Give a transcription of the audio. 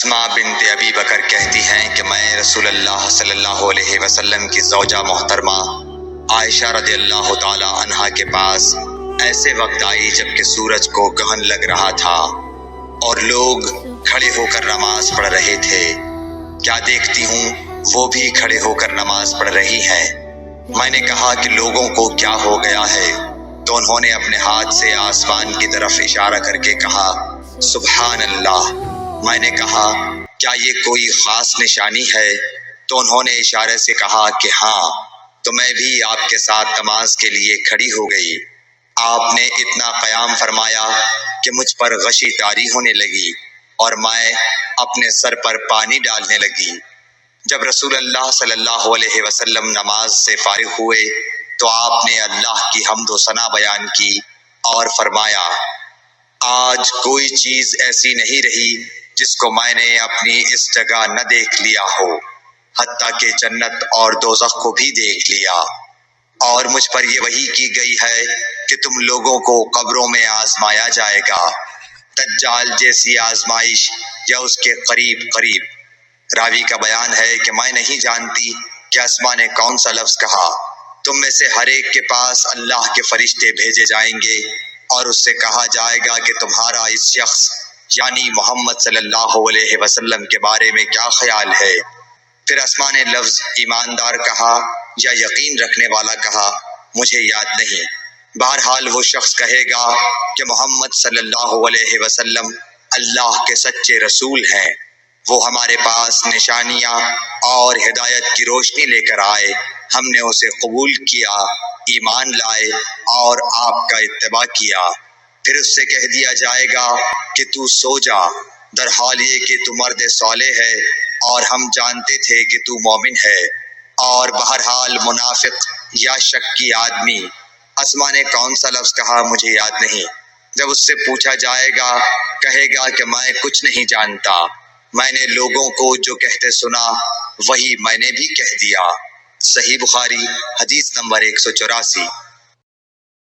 اسماء بنت ابی بکر کہتی ہیں کہ میں رسول اللہ صلی اللہ علیہ وسلم کی زوجہ محترمہ عائشہ رضی اللہ تعالی عنہا کے پاس ایسے وقت آئی جبکہ سورج کو گہن لگ رہا تھا اور لوگ کھڑے ہو کر نماز پڑھ رہے تھے۔ کیا دیکھتی ہوں وہ بھی کھڑے ہو کر نماز پڑھ رہی ہیں۔ میں نے کہا کہ لوگوں کو کیا ہو گیا ہے، تو انہوں نے اپنے ہاتھ سے آسمان کی طرف اشارہ کر کے کہا سبحان اللہ۔ میں نے کہا کیا یہ کوئی خاص نشانی ہے، تو انہوں نے اشارے سے کہا کہ ہاں، تو میں بھی آپ کے ساتھ نماز کے لیے کھڑی ہو گئی۔ آپ نے اتنا قیام فرمایا کہ مجھ پر غشی طاری ہونے لگی اور میں اپنے سر پر پانی ڈالنے لگی۔ جب رسول اللہ صلی اللہ علیہ وسلم نماز سے فارغ ہوئے تو آپ نے اللہ کی حمد و ثنا بیان کی اور فرمایا آج کوئی چیز ایسی نہیں رہی جس کو میں نے اپنی اس جگہ نہ دیکھ لیا ہو، حتیٰ کہ جنت اور دوزخ کو بھی دیکھ لیا۔ اور مجھ پر یہ وحی کی گئی ہے کہ تم لوگوں کو قبروں میں آزمایا جائے گا، دجال جیسی آزمائش یا اس کے قریب قریب۔ راوی کا بیان ہے کہ میں نہیں جانتی کہ اسماء نے کون سا لفظ کہا۔ تم میں سے ہر ایک کے پاس اللہ کے فرشتے بھیجے جائیں گے اور اس سے کہا جائے گا کہ تمہارا اس شخص یعنی محمد صلی اللہ علیہ وسلم کے بارے میں کیا خیال ہے۔ پھر اسماء نے لفظ ایماندار کہا یا یقین رکھنے والا کہا، مجھے یاد نہیں۔ بہرحال وہ شخص کہے گا کہ محمد صلی اللہ علیہ وسلم اللہ کے سچے رسول ہیں، وہ ہمارے پاس نشانیاں اور ہدایت کی روشنی لے کر آئے، ہم نے اسے قبول کیا، ایمان لائے اور آپ کا اتباع کیا۔ پھر اس سے کہہ دیا جائے گا کہ تو سو جا، در حال یہ کہ تو مرد صالح ہے اور ہم جانتے تھے کہ تو مومن ہے۔ اور بہرحال منافق یا شکی آدمی، اسماء نے کون سا لفظ کہا مجھے یاد نہیں، جب اس سے پوچھا جائے گا کہے گا کہ میں کچھ نہیں جانتا، میں نے لوگوں کو جو کہتے سنا وہی میں نے بھی کہہ دیا۔ صحیح بخاری حدیث نمبر 184۔